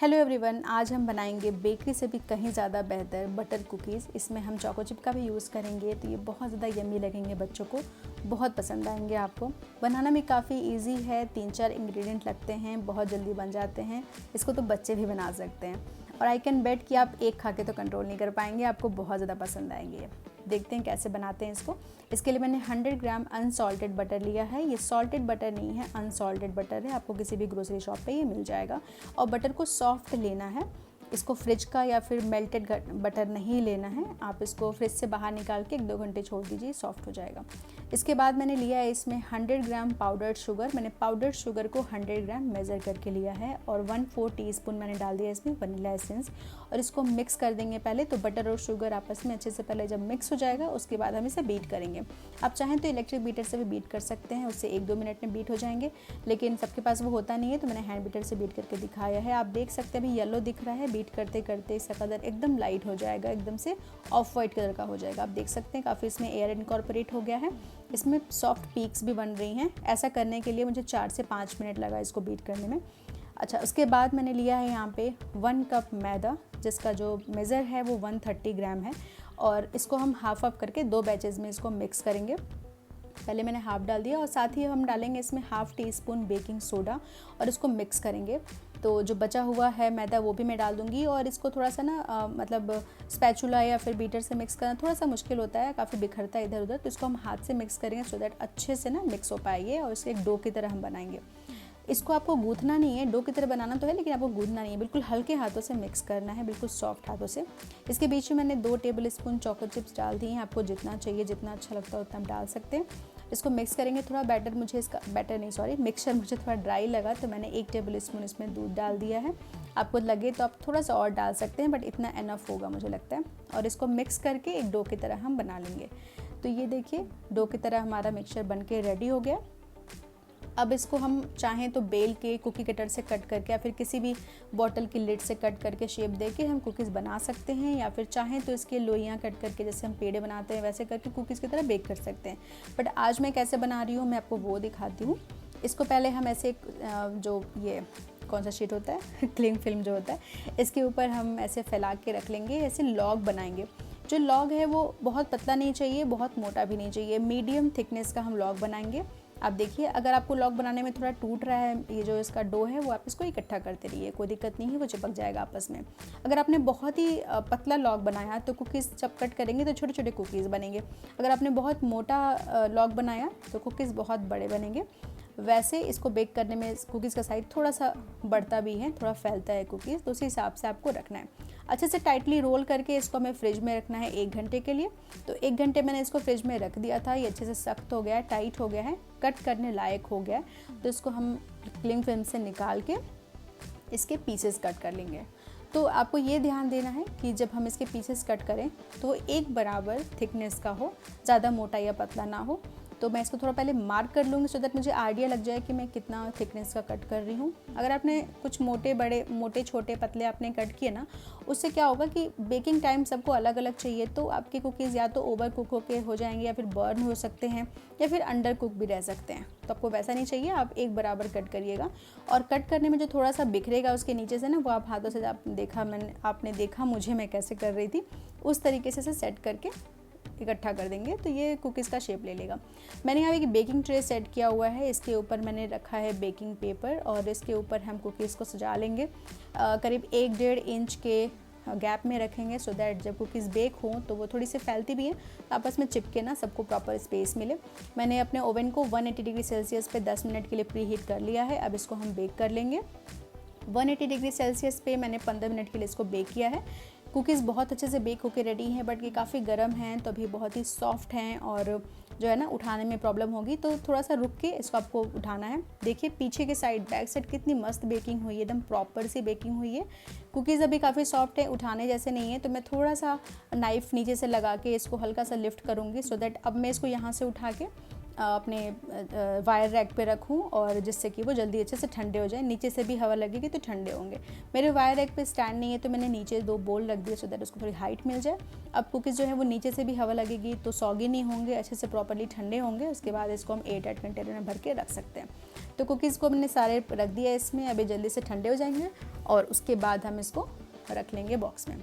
Hello everyone, आज हम बनाएंगे बेकरी से भी कहीं ज़्यादा बेहतर बटर कुकीज़। इसमें हम चोको चिप का भी यूज़ करेंगे, तो ये बहुत ज़्यादा यम्मी लगेंगे, बच्चों को बहुत पसंद आएंगे। आपको बनाना भी काफ़ी इजी है, 3-4 इंग्रेडिएंट लगते हैं, बहुत जल्दी बन जाते हैं। इसको तो बच्चे भी बना सकते हैं और आई कैन बेट कि आप एक खा के तो कंट्रोल नहीं कर पाएंगे, आपको बहुत ज़्यादा पसंद आएंगे। देखते हैं कैसे बनाते हैं इसको। इसके लिए मैंने 100 ग्राम अनसॉल्टेड बटर लिया है। ये सॉल्टेड बटर नहीं है, अनसॉल्टेड बटर है, आपको किसी भी ग्रोसरी शॉप पे ये मिल जाएगा। और बटर को सॉफ्ट लेना है, इसको फ्रिज का या फिर मेल्टेड बटर नहीं लेना है। आप इसको फ्रिज से बाहर निकाल के 1-2 घंटे छोड़ दीजिए, सॉफ्ट हो जाएगा। इसके बाद मैंने लिया है इसमें 100 ग्राम पाउडर्ड शुगर। मैंने पाउडर्ड शुगर को 100 ग्राम मेज़र करके लिया है और 1/4 टीस्पून मैंने डाल दिया इसमें वनीला एसेंस और इसको मिक्स कर देंगे पहले। तो बटर और शुगर आपस में अच्छे से पहले जब मिक्स हो जाएगा, उसके बाद हम इसे बीट करेंगे। आप चाहें तो इलेक्ट्रिक बीटर से भी बीट कर सकते हैं, उससे 1-2 मिनट में बीट हो जाएंगे, लेकिन सबके पास वो होता नहीं है, तो मैंने हैंड बीटर से बीट करके दिखाया है। आप देख सकते हैं अभी येलो दिख रहा है, बीट करते करते इसका कलर एकदम लाइट हो जाएगा, एकदम से ऑफ वाइट कलर का हो जाएगा। आप देख सकते हैं काफ़ी इसमें एयर इनकॉर्पोरेट हो गया है, इसमें सॉफ्ट पीक्स भी बन रही हैं। ऐसा करने के लिए मुझे 4 से 5 मिनट लगा इसको बीट करने में। अच्छा, उसके बाद मैंने लिया है यहाँ पे 1 कप मैदा, जिसका जो मेज़र है वो 130 ग्राम है और इसको हम हाफ करके 2 बैचेज़ में इसको मिक्स करेंगे। पहले मैंने हाफ डाल दिया और साथ ही हम डालेंगे इसमें ½ टीस्पून बेकिंग सोडा और इसको मिक्स करेंगे। तो जो बचा हुआ है मैदा वो भी मैं डाल दूँगी और इसको थोड़ा सा ना मतलब स्पैचुला या फिर बीटर से मिक्स करना थोड़ा सा मुश्किल होता है, काफ़ी बिखरता है इधर उधर, तो इसको हम हाथ से मिक्स करेंगे सो दैट अच्छे से ना मिक्स हो पाएगी और इसे एक डो की तरह हम बनाएंगे। इसको आपको गूँथना नहीं है, डो की तरह बनाना तो है लेकिन आपको गूँथना नहीं है, बिल्कुल हल्के हाथों से मिक्स करना है, बिल्कुल सॉफ्ट हाथों से। इसके बीच में मैंने 2 टेबल स्पून चोको चिप्स डाल दी हैं। आपको जितना चाहिए, जितना अच्छा लगता है उतना आप डाल सकते हैं। इसको मिक्स करेंगे। थोड़ा मिक्सचर मुझे थोड़ा ड्राई लगा, तो मैंने 1 टेबल स्पून इसमें दूध डाल दिया है। आपको लगे तो आप थोड़ा सा और डाल सकते हैं, बट इतना एनफ होगा मुझे लगता है। और इसको मिक्स करके एक डो की तरह हम बना लेंगे। तो ये देखिए, डो की तरह हमारा मिक्सचर बन के रेडी हो गया। अब इसको हम चाहें तो बेल के कुकी कटर से कट करके या फिर किसी भी बॉटल की लिड से कट करके शेप दे के हम कुकीज़ बना सकते हैं, या फिर चाहें तो इसके लोइयाँ कट करके जैसे हम पेड़े बनाते हैं वैसे करके कुकीज़ की तरह बेक कर सकते हैं। बट आज मैं कैसे बना रही हूँ मैं आपको वो दिखाती हूँ। इसको पहले हम ऐसे जो ये कौन सा शीट होता है क्लिंग फिल्म जो होता है, इसके ऊपर हम ऐसे फैला के रख लेंगे, ऐसे लॉग बनाएंगे। जो लॉग है वो बहुत पतला नहीं चाहिए, बहुत मोटा भी नहीं चाहिए, मीडियम थिकनेस का हम लॉग बनाएंगे। आप देखिए, अगर आपको लॉग बनाने में थोड़ा टूट रहा है, ये जो इसका डो है, वो आप इसको इकट्ठा करते रहिए, कोई दिक्कत नहीं है, वो चिपक जाएगा आपस में। अगर आपने बहुत ही पतला लॉग बनाया तो कुकीज़ जब कट करेंगे तो छोटे छोटे कुकीज़ बनेंगे। अगर आपने बहुत मोटा लॉग बनाया तो कुकीज़ बहुत बड़े बनेंगे। वैसे इसको बेक करने में कुकीज़ का साइज़ थोड़ा सा बढ़ता भी है, थोड़ा फैलता है कुकीज़, तो उसी हिसाब से आपको रखना है। अच्छे से टाइटली रोल करके इसको हमें फ्रिज में रखना है 1 घंटे के लिए। तो 1 घंटे मैंने इसको फ्रिज में रख दिया था, ये अच्छे से सख्त हो गया है, टाइट हो गया है, कट करने लायक हो गया है। तो इसको हम क्लिंग फिल्म से निकाल के इसके पीसेस कट कर लेंगे। तो आपको ये ध्यान देना है कि जब हम इसके पीसेस कट करें तो एक बराबर थिकनेस का हो, ज़्यादा मोटा या पतला ना हो। तो मैं इसको थोड़ा पहले मार्क कर लूँगी सो दैट मुझे आइडिया लग जाए कि मैं कितना थिकनेस का कट कर रही हूँ। अगर आपने कुछ मोटे छोटे पतले आपने कट किए ना, उससे क्या होगा कि बेकिंग टाइम सबको अलग अलग चाहिए, तो आपके कुकीज़ या तो ओवर कुक होके हो जाएंगे या फिर बर्न हो सकते हैं या फिर अंडर कुक भी रह सकते हैं। तो आपको वैसा नहीं चाहिए, आप एक बराबर कट करिएगा। और कट करने में जो थोड़ा सा बिखरेगा उसके नीचे से ना, वो आप हाथों से आपने देखा मुझे मैं कैसे कर रही थी, उस तरीके से सेट करके इकट्ठा कर देंगे, तो ये कुकीज़ का शेप ले लेगा। मैंने यहाँ एक बेकिंग ट्रे सेट किया हुआ है, इसके ऊपर मैंने रखा है बेकिंग पेपर और इसके ऊपर हम कुकीज़ को सजा लेंगे। करीब 1-1.5 इंच के गैप में रखेंगे सो दैट जब कुकीज़ बेक हों तो वो थोड़ी सी फैलती भी हैं, आपस में चिपके ना, सबको प्रॉपर स्पेस मिले। मैंने अपने ओवन को 180 डिग्री सेल्सियस पे 10 मिनट के लिए प्री हीट कर लिया है। अब इसको हम बेक कर लेंगे। 180 डिग्री सेल्सियस पे मैंने 15 मिनट के लिए इसको बेक किया है। कुकीज़ बहुत अच्छे से बेक होकर रेडी हैं, बट ये काफ़ी गर्म हैं तो अभी बहुत ही सॉफ्ट हैं और जो है ना उठाने में प्रॉब्लम होगी, तो थोड़ा सा रुक के इसको आपको उठाना है। देखिए पीछे के साइड, बैक साइड कितनी मस्त बेकिंग हुई है, एकदम प्रॉपर सी बेकिंग हुई है। कुकीज़ अभी काफ़ी सॉफ्ट है, उठाने जैसे नहीं है, तो मैं थोड़ा सा नाइफ़ नीचे से लगा के इसको हल्का सा लिफ्ट करूँगी सो दैट अब मैं इसको यहाँ से उठा के अपने वायर रैक पे रखूं और जिससे कि वो जल्दी अच्छे से ठंडे हो जाए। नीचे से भी हवा लगेगी तो ठंडे होंगे। मेरे वायर रैक पे स्टैंड नहीं है तो मैंने नीचे 2 बोल रख दिए सो दैट उसको थोड़ी हाइट मिल जाए। अब कुकीज़ जो है वो नीचे से भी हवा लगेगी तो सॉगी नहीं होंगे, अच्छे से प्रॉपर्ली ठंडे होंगे। उसके बाद इसको हम 8 कंटेनर में भर के रख सकते हैं। तो कुकीज़ को हमने सारे रख दिया इसमें, अभी जल्दी से ठंडे हो जाएंगे और उसके बाद हम इसको रख लेंगे बॉक्स में।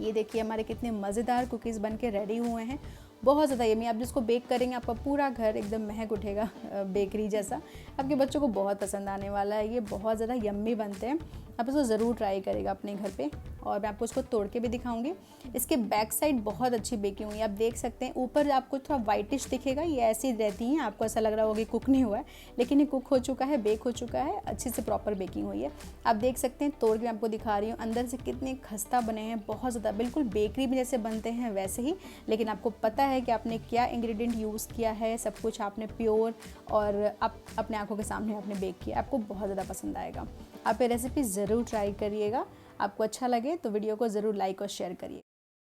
ये देखिए हमारे कितने मज़ेदार कुकीज़ बन के रेडी हुए हैं, बहुत ज़्यादा यम्मी। आप जिसको बेक करेंगे आपका पूरा घर एकदम महक उठेगा बेकरी जैसा। आपके बच्चों को बहुत पसंद आने वाला है, ये बहुत ज़्यादा यम्मी बनते हैं। आप इसको ज़रूर ट्राई करेगा अपने घर पे और मैं आपको इसको तोड़ के भी दिखाऊंगी। इसके बैक साइड बहुत अच्छी बेकिंग हुई है, आप देख सकते हैं। ऊपर आपको थोड़ा वाइटिश दिखेगा, ये ऐसी रहती हैं, आपको ऐसा लग रहा होगा कि कुक नहीं हुआ है, लेकिन ये कुक हो चुका है, बेक हो चुका है, अच्छे से प्रॉपर बेकिंग हुई है। आप देख सकते हैं, तोड़ के मैं आपको दिखा रही हूँ अंदर से कितने खस्ता बने हैं, बहुत ज़्यादा बिल्कुल बेकरी में जैसे बनते हैं वैसे ही। लेकिन आपको पता है कि आपने क्या इंग्रेडिएंट यूज़ किया है, सब कुछ आपने प्योर और आप अपने आंखों के सामने आपने बेक किया। आपको बहुत ज़्यादा पसंद आएगा। आप ये रेसिपी ज़रूर ट्राई करिएगा। आपको अच्छा लगे तो वीडियो को ज़रूर लाइक और शेयर करिए।